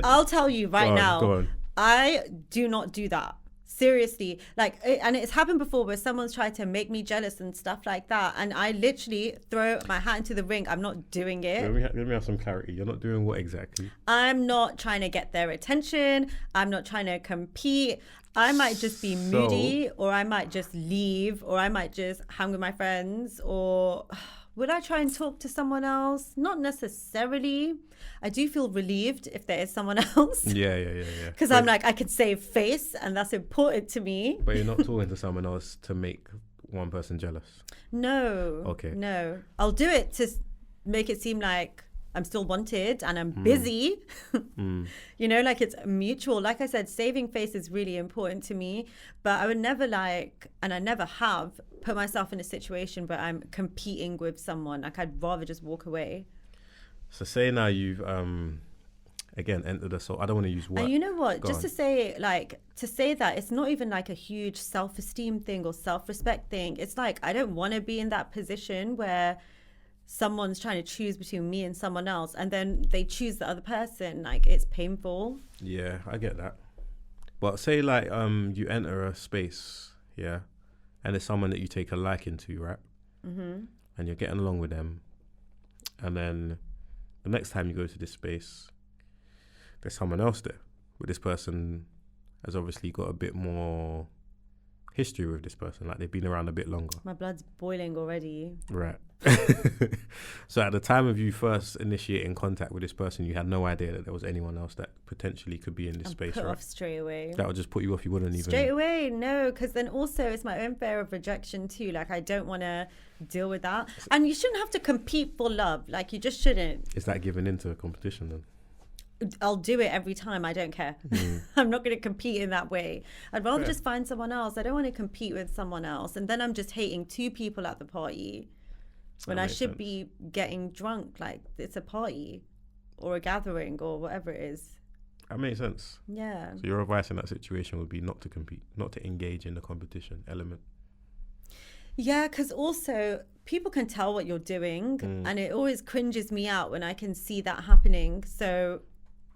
Speaker 2: I'll tell you right now. Go on. I do not do that. Seriously, like, and it's happened before where someone's tried to make me jealous and stuff like that, and I literally throw my hat into the ring. I'm not doing it.
Speaker 1: Let me have some clarity. You're not doing what exactly?
Speaker 2: I'm not trying to get their attention. I'm not trying to compete. I might just be moody, or I might just leave, or I might just hang with my friends, or would I try and talk to someone else? Not necessarily. I do feel relieved if there is someone else.
Speaker 1: Yeah.
Speaker 2: Because I'm like, I could save face, and that's important to me.
Speaker 1: But you're not talking to someone else to make one person jealous?
Speaker 2: No.
Speaker 1: Okay.
Speaker 2: No. I'll do it to make it seem like I'm still wanted and I'm busy. You know, like, it's mutual. Like I said, saving face is really important to me. But I would never and I never have, put myself in a situation where I'm competing with someone. Like, I'd rather just walk away.
Speaker 1: So say now you've again entered I don't want to use work.
Speaker 2: And you know what? Just to say that it's not even like a huge self-esteem thing or self-respect thing. It's like, I don't want to be in that position where someone's trying to choose between me and someone else, and then they choose the other person. Like, it's painful.
Speaker 1: Yeah, I get that. But say like you enter a space, yeah, and there's someone that you take a liking to, right? And you're getting along with them, and then the next time you go to this space, there's someone else there. But this person has obviously got a bit more history with this person. Like, they've been around a bit longer.
Speaker 2: My blood's boiling already.
Speaker 1: Right. So at the time of you first initiating contact with this person, you had no idea that there was anyone else that potentially could be in this space,
Speaker 2: put
Speaker 1: right?
Speaker 2: Off straight away.
Speaker 1: That would just put you off. You wouldn't even...
Speaker 2: Straight away, no, because then also it's my own fear of rejection too. Like, I don't want to deal with that. And you shouldn't have to compete for love. Like, you just shouldn't.
Speaker 1: Is that giving into a competition then?
Speaker 2: I'll do it every time. I don't care. I'm not going to compete in that way. I'd rather just find someone else. I don't want to compete with someone else. And then I'm just hating two people at the party when I should be getting drunk. Like, it's a party or a gathering or whatever it is.
Speaker 1: That makes sense.
Speaker 2: Yeah.
Speaker 1: So your advice in that situation would be not to compete, not to engage in the competition element.
Speaker 2: Yeah, because also people can tell what you're doing, and it always cringes me out when I can see that happening. So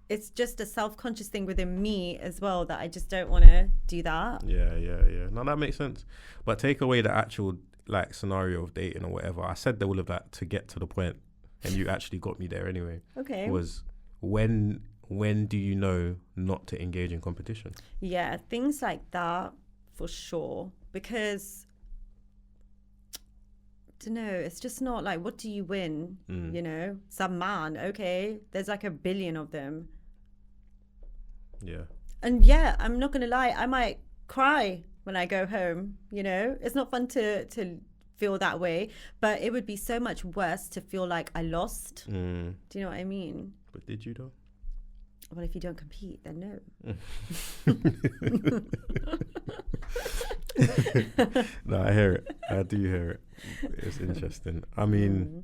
Speaker 2: it's just a self-conscious thing within me as well that I just don't want to do that.
Speaker 1: Yeah. No, that makes sense. But take away the actual like scenario of dating or whatever. I said all of that to get to the point, and you actually got me there anyway.
Speaker 2: Okay.
Speaker 1: Was when do you know not to engage in competition?
Speaker 2: Yeah, things like that for sure. Because I don't know, it's just not like, what do you win? You know, some man, okay, there's like 1 billion of them.
Speaker 1: Yeah.
Speaker 2: And yeah, I'm not gonna lie, I might cry when I go home. You know, it's not fun to feel that way, but it would be so much worse to feel like I lost. Do you know what I mean?
Speaker 1: But did you though?
Speaker 2: Well, if you don't compete, then no.
Speaker 1: No, I hear it. I do hear it. It's interesting. I mean,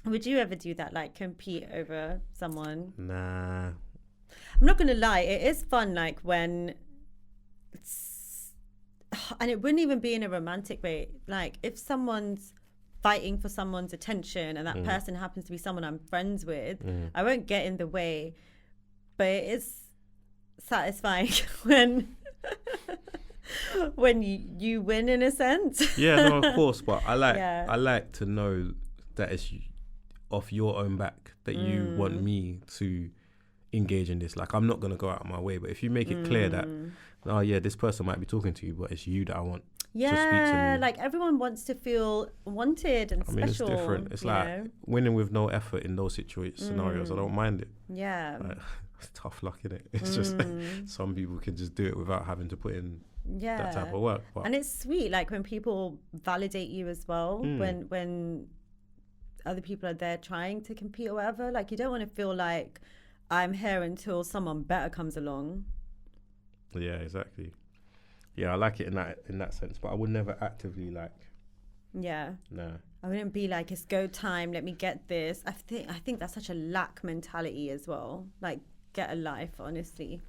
Speaker 2: would you ever do that, like compete over someone?
Speaker 1: Nah.
Speaker 2: I'm not gonna lie, it is fun, like when it's, and it wouldn't even be in a romantic way. Like if someone's fighting for someone's attention and that person happens to be someone I'm friends with, I won't get in the way. But it is satisfying when you win, in a sense.
Speaker 1: Yeah, no, of course. But I like to know that it's off your own back that you want me to engage in this. Like, I'm not gonna go out of my way. But if you make it clear that, oh yeah, this person might be talking to you, but it's you that I want to speak to me.
Speaker 2: Like everyone wants to feel wanted and special. I mean, it's different.
Speaker 1: It's like winning with no effort in those scenarios. I don't mind it.
Speaker 2: Yeah.
Speaker 1: Like, it's tough luck, innit? It's just some people can just do it without having to put in that type of work. But
Speaker 2: and it's sweet, like when people validate you as well, when other people are there trying to compete or whatever. Like you don't want to feel like I'm here until someone better comes along.
Speaker 1: Yeah, exactly. Yeah, I like it in that sense, but I would never actively like.
Speaker 2: Yeah.
Speaker 1: No.
Speaker 2: I wouldn't be like, it's go time, let me get this. I think that's such a lack mentality as well. Like, get a life, honestly.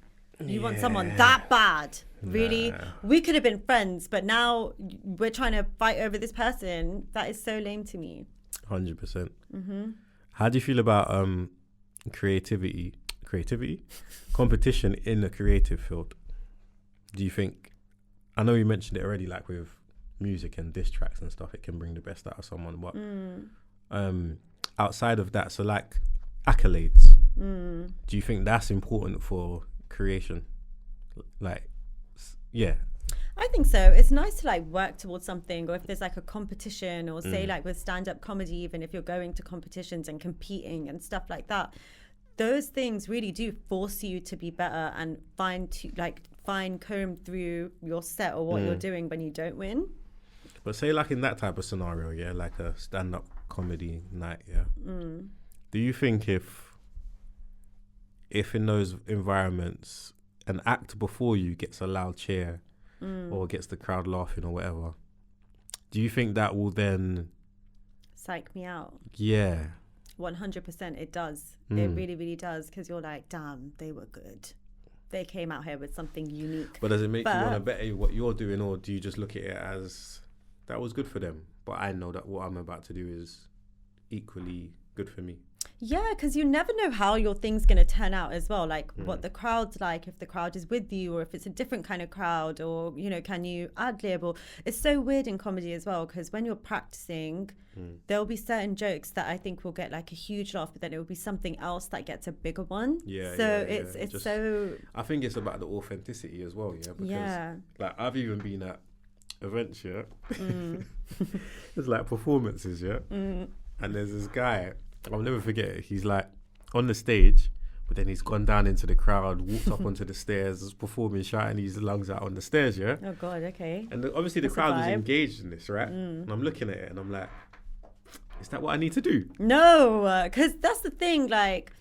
Speaker 2: You want someone that bad? Really? We could have been friends, but now we're trying to fight over this person. That is so lame to me.
Speaker 1: 100%. How do you feel about creativity? Competition in the creative field? Do you think, I know you mentioned it already, like with music and diss tracks and stuff, it can bring the best out of someone, but outside of that, so like accolades, do you think that's important for creation? Like, yeah,
Speaker 2: I think so. It's nice to like work towards something, or if there's like a competition, or say like with stand-up comedy, even if you're going to competitions and competing and stuff like that, those things really do force you to be better and fine comb through your set or what you're doing when you don't win.
Speaker 1: But say like in that type of scenario, yeah, like a stand-up comedy night, yeah. Do you think if in those environments an act before you gets a loud cheer or gets the crowd laughing or whatever, do you think that will then
Speaker 2: psych me out?
Speaker 1: Yeah.
Speaker 2: 100% it does. It really, really does, because you're like, damn, they were good. They came out here with something unique.
Speaker 1: But does it make you want to better what you're doing, or do you just look at it as that was good for them, but I know that what I'm about to do is equally good for me?
Speaker 2: Yeah, because you never know how your thing's going to turn out as well. Like what the crowd's like, if the crowd is with you, or if it's a different kind of crowd, or, you know, can you ad-lib? It's so weird in comedy as well, because when you're practicing, there'll be certain jokes that I think will get like a huge laugh, but then it will be something else that gets a bigger one. It's just, so... I
Speaker 1: think it's about the authenticity as well, yeah? Because like I've even been at events, yeah? It's like performances, yeah? And there's this guy... I'll never forget it. He's like on the stage, but then he's gone down into the crowd, walked up onto the stairs, performing, shouting his lungs out on the stairs, yeah?
Speaker 2: Oh, God, okay.
Speaker 1: And obviously the crowd was engaged in this, right? And I'm looking at it and I'm like, is that what I need to do?
Speaker 2: No, because that's the thing. Like,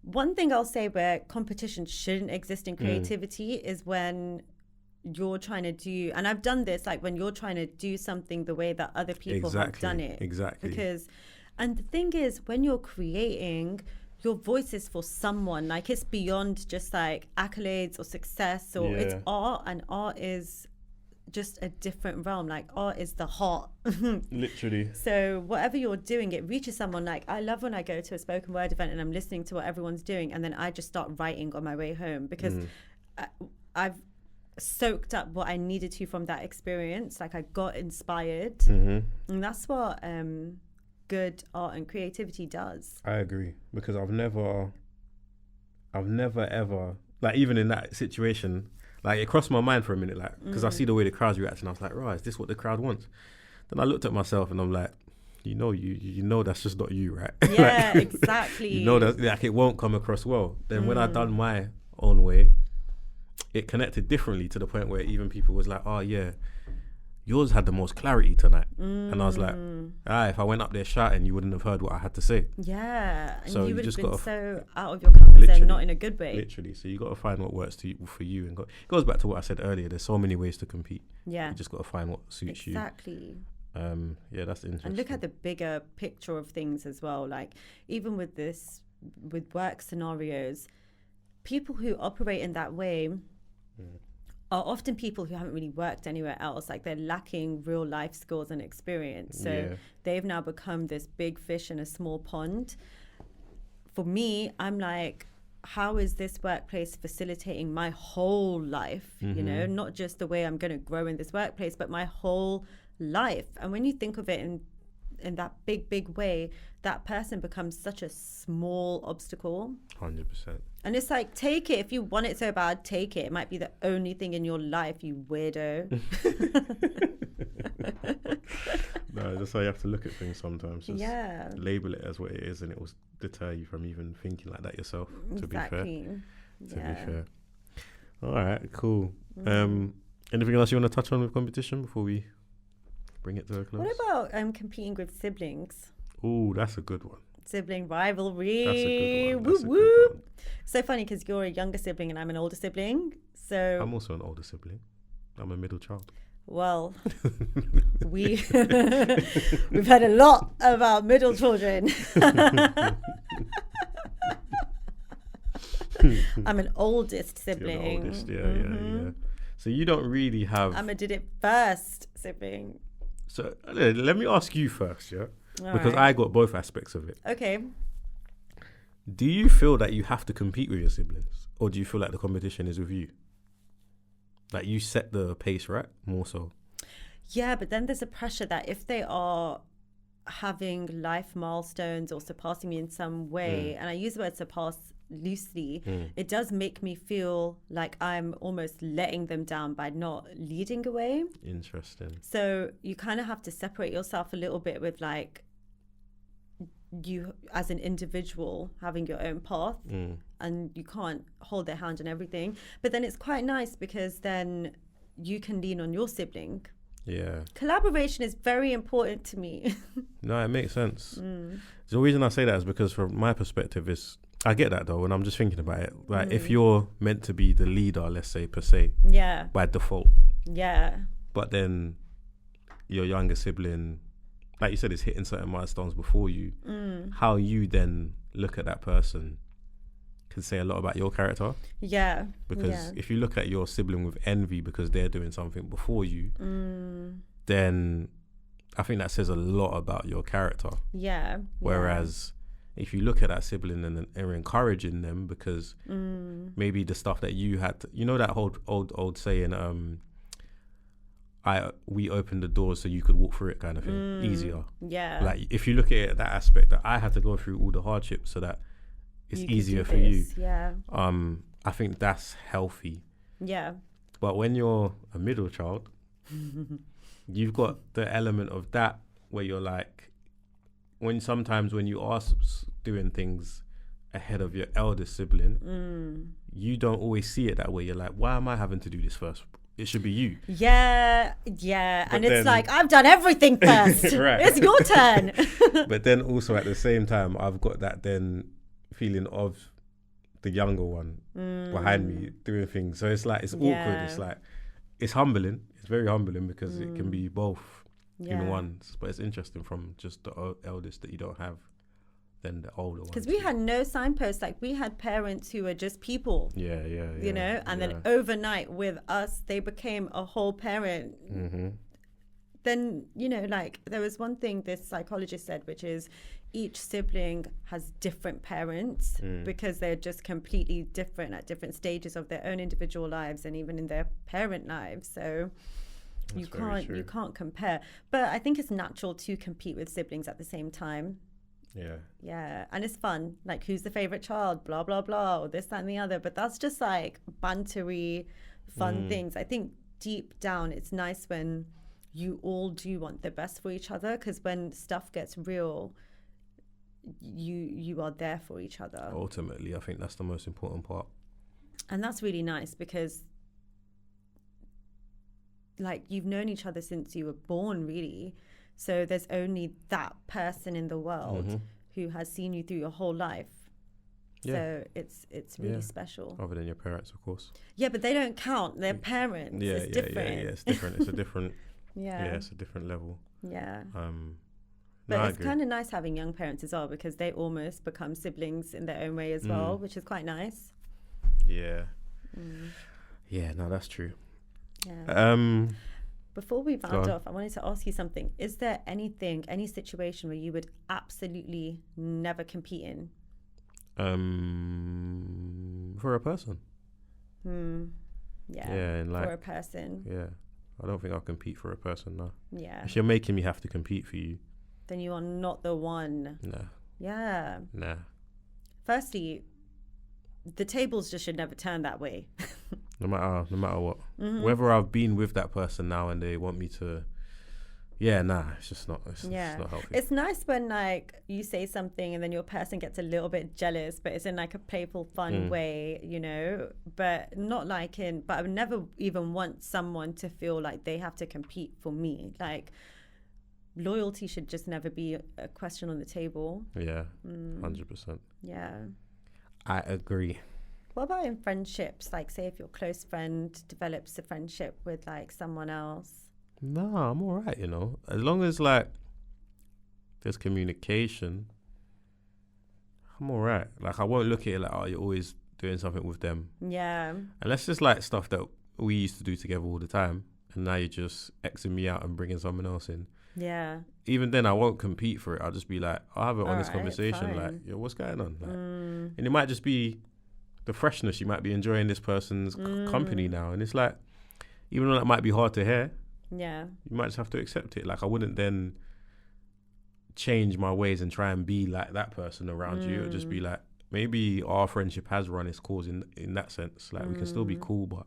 Speaker 2: one thing I'll say where competition shouldn't exist in creativity is when you're trying to do, and I've done this, like when you're trying to do something the way that other people have done it.
Speaker 1: Exactly.
Speaker 2: And the thing is, when you're creating, your voice is for someone. Like, it's beyond just like accolades or success, or it's art, and art is just a different realm. Like, art is the heart.
Speaker 1: Literally.
Speaker 2: So whatever you're doing, it reaches someone. Like, I love when I go to a spoken word event and I'm listening to what everyone's doing, and then I just start writing on my way home, because I've soaked up what I needed to from that experience. Like, I got inspired. And that's what good art and creativity does.
Speaker 1: I agree, because I've never ever, like, even in that situation, like, it crossed my mind for a minute, like, because I see the way the crowd's reacting. I was like, right, is this what the crowd wants? Then I looked at myself and I'm like, you know that's just not you, right?
Speaker 2: Yeah,
Speaker 1: like,
Speaker 2: exactly.
Speaker 1: You know that, like, it won't come across well. Then when I done my own way, it connected differently to the point where even people was like, oh yeah, yours had the most clarity tonight. And I was like, if I went up there shouting, you wouldn't have heard what I had to say.
Speaker 2: Yeah, and
Speaker 1: So
Speaker 2: you
Speaker 1: you
Speaker 2: would have
Speaker 1: just
Speaker 2: been
Speaker 1: gotta
Speaker 2: so out of your comfort
Speaker 1: Literally.
Speaker 2: zone, not in a good way.
Speaker 1: Literally. So you got to find what works for you. And it goes back to what I said earlier. There's so many ways to compete.
Speaker 2: Yeah.
Speaker 1: You just got to find what suits you.
Speaker 2: Exactly.
Speaker 1: Yeah, that's interesting.
Speaker 2: And look at the bigger picture of things as well. Like, even with work scenarios, people who operate in that way are often people who haven't really worked anywhere else. Like, they're lacking real life skills and experience. So they've now become this big fish in a small pond. For me, I'm like, how is this workplace facilitating my whole life? You know, not just the way I'm going to grow in this workplace, but my whole life. And when you think of it in that big way, that person becomes such a small obstacle.
Speaker 1: 100%.
Speaker 2: And it's like, take it. If you want it so bad, take it. It might be the only thing in your life, you weirdo.
Speaker 1: No, that's how you have to look at things sometimes. Just
Speaker 2: Yeah.
Speaker 1: label it as what it is, and it will deter you from even thinking like that yourself, to be fair. To be fair. All right, cool. Anything else you want to touch on with competition before we bring it to a close?
Speaker 2: What about competing with siblings?
Speaker 1: Oh, that's a good one.
Speaker 2: Sibling rivalry.
Speaker 1: That's a good one.
Speaker 2: Whoop, whoop. So funny because you're a younger sibling and I'm an older sibling. So
Speaker 1: I'm also an older sibling. I'm a middle child.
Speaker 2: Well, we've heard a lot about middle children. I'm an oldest sibling.
Speaker 1: You're the oldest, yeah. So you don't really have...
Speaker 2: I'm a did it first sibling.
Speaker 1: So let me ask you first, yeah?
Speaker 2: All
Speaker 1: because
Speaker 2: right.
Speaker 1: I got both aspects of it.
Speaker 2: Okay.
Speaker 1: Do you feel that you have to compete with your siblings? Or do you feel like the competition is with you? Like you set the pace, right? More so.
Speaker 2: Yeah, but then there's a pressure that if they are having life milestones or surpassing me in some way, and I use the word surpass loosely, it does make me feel like I'm almost letting them down by not leading away.
Speaker 1: Interesting.
Speaker 2: So you kind of have to separate yourself a little bit with like you as an individual having your own path, and you can't hold their hand and everything. But then it's quite nice because then you can lean on your sibling.
Speaker 1: Yeah.
Speaker 2: Collaboration is very important to me.
Speaker 1: No, it makes sense. The reason I say that is because from my perspective is, I get that though, and I'm just thinking about it. Like if you're meant to be the leader, let's say per se, by default.
Speaker 2: Yeah.
Speaker 1: But then your younger sibling, like you said, is hitting certain milestones before you. How you then look at that person can say a lot about your character.
Speaker 2: Yeah.
Speaker 1: Because if you look at your sibling with envy because they're doing something before you, then I think that says a lot about your character.
Speaker 2: Yeah.
Speaker 1: Whereas if you look at that sibling and are encouraging them because maybe the stuff that you had to, you know, that old saying, we opened the doors so you could walk through it kind of thing, easier.
Speaker 2: Yeah.
Speaker 1: Like if you look at it, that aspect that I had to go through all the hardships so that it's easier for you.
Speaker 2: Yeah.
Speaker 1: I think that's healthy.
Speaker 2: Yeah.
Speaker 1: But when you're a middle child, you've got the element of that where you're like, sometimes when you are doing things ahead of your eldest sibling, you don't always see it that way. You're like, why am I having to do this first? It should be you.
Speaker 2: Yeah. And it's like, I've done everything first.
Speaker 1: Right.
Speaker 2: It's your turn.
Speaker 1: But then also at the same time, I've got that then feeling of the younger one behind me doing things. So it's like, it's awkward. It's like, it's humbling. It's very humbling because it can be both in one. But it's interesting from just the eldest that you don't have than the older one.
Speaker 2: Because we had no signposts. Like we had parents who were just people.
Speaker 1: Yeah.
Speaker 2: You know, and then overnight with us, they became a whole parent. Then, you know, like there was one thing this psychologist said, which is each sibling has different parents because they're just completely different at different stages of their own individual lives and even in their parent lives. So you can't compare. But I think it's natural to compete with siblings at the same time. Yeah. And it's fun. Like, who's the favorite child? Blah, blah, blah. Or this, that, and the other. But that's just like bantery, fun things. I think deep down, it's nice when you all do want the best for each other. Because when stuff gets real, you are there for each other.
Speaker 1: Ultimately, I think that's the most important part.
Speaker 2: And that's really nice because like you've known each other since you were born, really. So there's only that person in the world who has seen you through your whole life.
Speaker 1: Yeah.
Speaker 2: So it's really special.
Speaker 1: Other than your parents, of course.
Speaker 2: Yeah, but they don't count. They're parents.
Speaker 1: Yeah,
Speaker 2: it's different.
Speaker 1: Yeah, it's different. It's a different.
Speaker 2: Yeah,
Speaker 1: it's a different level.
Speaker 2: Yeah.
Speaker 1: But
Speaker 2: it's kind of nice having young parents as well, because they almost become siblings in their own way as well, which is quite nice.
Speaker 1: Yeah. Yeah, no, that's true.
Speaker 2: Yeah. Before we round off, I wanted to ask you something. Is there anything, any situation where you would absolutely never compete in?
Speaker 1: For a person.
Speaker 2: Yeah.
Speaker 1: Yeah, and like,
Speaker 2: for a person.
Speaker 1: Yeah. I don't think I'll compete for a person, no.
Speaker 2: Yeah.
Speaker 1: If you're making me have to compete for you,
Speaker 2: then you are not the one.
Speaker 1: Nah.
Speaker 2: Yeah.
Speaker 1: Nah.
Speaker 2: Firstly, the tables just should never turn that way.
Speaker 1: No matter what. Whether I've been with that person now and they want me to, it's just not healthy.
Speaker 2: It's nice when like you say something and then your person gets a little bit jealous, but it's in like a playful, fun way, you know, but not like but I would never even want someone to feel like they have to compete for me. Like, loyalty should just never be a question on the table.
Speaker 1: Yeah, 100%.
Speaker 2: Yeah.
Speaker 1: I agree.
Speaker 2: What about in friendships? Like, say if your close friend develops a friendship with like someone else.
Speaker 1: No, I'm all right, you know. As long as like there's communication, I'm all right. Like, I won't look at it like, oh, you're always doing something with them.
Speaker 2: Yeah.
Speaker 1: Unless it's like stuff that we used to do together all the time, and now you're just Xing me out and bringing someone else in.
Speaker 2: Yeah.
Speaker 1: Even then, I won't compete for it. I'll just be like, I'll have an honest conversation.
Speaker 2: Fine.
Speaker 1: Like, yo, what's going on? Like, and it might just be the freshness. You might be enjoying this person's company now. And it's like, even though that might be hard to hear,
Speaker 2: yeah,
Speaker 1: you might just have to accept it. Like, I wouldn't then change my ways and try and be like that person around you. It would just be like, maybe our friendship has run its course in that sense. Like, we can still be cool, but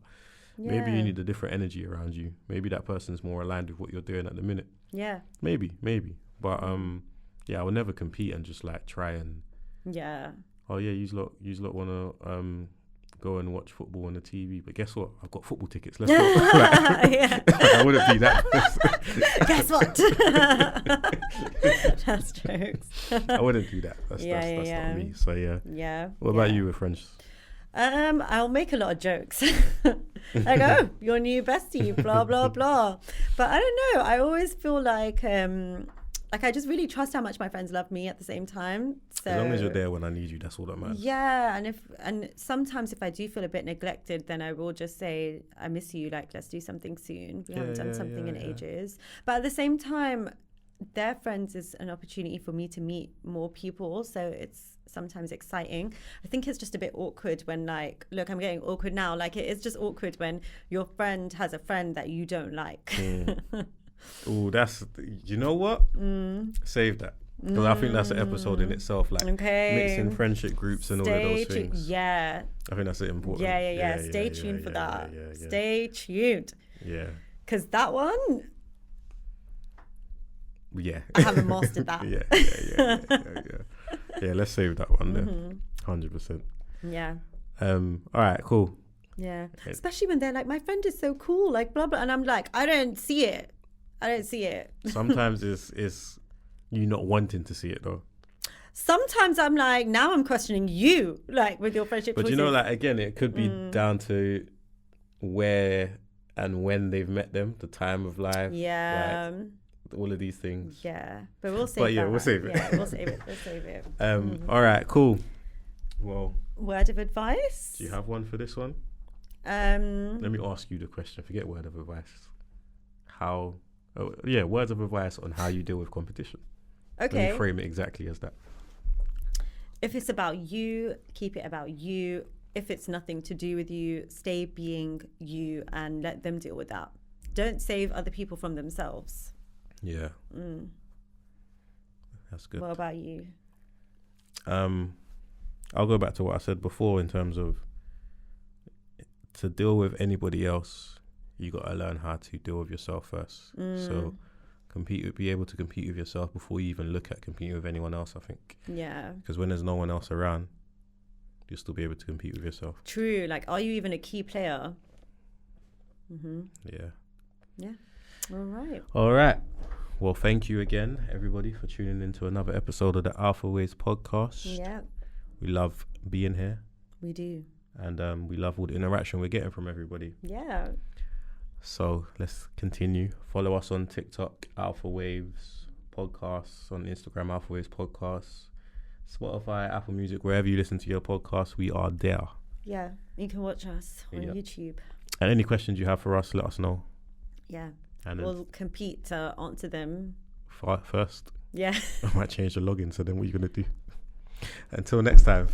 Speaker 1: maybe you need a different energy around you. Maybe that person's more aligned with what you're doing at the minute.
Speaker 2: Yeah.
Speaker 1: Maybe. But I will never compete and just like try and oh yeah, you lot wanna go and watch football on the TV, but guess what? I've got football tickets. Let's go. I wouldn't be that person.
Speaker 2: Guess what? That's jokes.
Speaker 1: I wouldn't do that. That's not me. So
Speaker 2: yeah.
Speaker 1: What about you with friends?
Speaker 2: I'll make a lot of jokes. Like, oh, your new bestie, blah blah blah. But I don't know. I always feel like I just really trust how much my friends love me at the same time. So
Speaker 1: as long as you're there when I need you, that's all that matters.
Speaker 2: Yeah, and sometimes if I do feel a bit neglected, then I will just say, I miss you. Like, let's do something soon. We haven't done something in ages. But at the same time, their friends is an opportunity for me to meet more people. So it's sometimes exciting. I think it's just a bit awkward when like, look, I'm getting awkward now. Like, it is just awkward when your friend has a friend that you don't like.
Speaker 1: Oh, you know what? Save that. Because I think that's an episode in itself. Like, mixing friendship groups and all of those things.
Speaker 2: Yeah.
Speaker 1: I think that's important.
Speaker 2: Yeah. Stay tuned for that. Stay tuned.
Speaker 1: Yeah.
Speaker 2: Because that one...
Speaker 1: Yeah.
Speaker 2: I haven't mastered that.
Speaker 1: Yeah, let's save that one then. 100%.
Speaker 2: Yeah.
Speaker 1: All right, cool.
Speaker 2: Yeah. Especially when they're like, my friend is so cool, like blah, blah. And I'm like, I don't see it.
Speaker 1: Sometimes it's you not wanting to see it though.
Speaker 2: Sometimes I'm like, now I'm questioning you, like with your friendship
Speaker 1: But
Speaker 2: choices.
Speaker 1: you know, like, again, it could be down to where and when they've met them, the time of life.
Speaker 2: Yeah.
Speaker 1: Like, all of these things.
Speaker 2: Yeah. But we'll save that.
Speaker 1: We'll save it.
Speaker 2: Yeah, we'll save it.
Speaker 1: All right, cool. Well,
Speaker 2: word of advice?
Speaker 1: Do you have one for this one?
Speaker 2: Let
Speaker 1: me ask you the question. Forget word of advice. Words of advice on how you deal with competition.
Speaker 2: Okay.
Speaker 1: Let me frame it exactly as that.
Speaker 2: If it's about you, keep it about you. If it's nothing to do with you, stay being you and let them deal with that. Don't save other people from themselves.
Speaker 1: Yeah. That's good.
Speaker 2: What about you?
Speaker 1: I'll go back to what I said before in terms of to deal with anybody else, you got to learn how to deal with yourself first. So be able to compete with yourself before you even look at competing with anyone else, I think.
Speaker 2: Yeah.
Speaker 1: Because when there's no one else around, you'll still be able to compete with yourself.
Speaker 2: True. Like, are you even a key player?
Speaker 1: Yeah.
Speaker 2: Yeah. All
Speaker 1: right. Well, thank you again, everybody, for tuning in to another episode of the Alphawaves podcast.
Speaker 2: Yeah.
Speaker 1: We love being here.
Speaker 2: We do.
Speaker 1: And we love all the interaction we're getting from everybody.
Speaker 2: Yeah.
Speaker 1: So let's continue. Follow us on TikTok, Alphawaves Podcasts, on Instagram, Alphawaves Podcasts, Spotify, Apple Music, wherever you listen to your podcast, we are there.
Speaker 2: Yeah. You can watch us on YouTube.
Speaker 1: And any questions you have for us, let us know.
Speaker 2: Yeah.
Speaker 1: And
Speaker 2: we'll compete to answer them
Speaker 1: first.
Speaker 2: Yeah.
Speaker 1: I might change the login, so then what are you going to do? Until next time.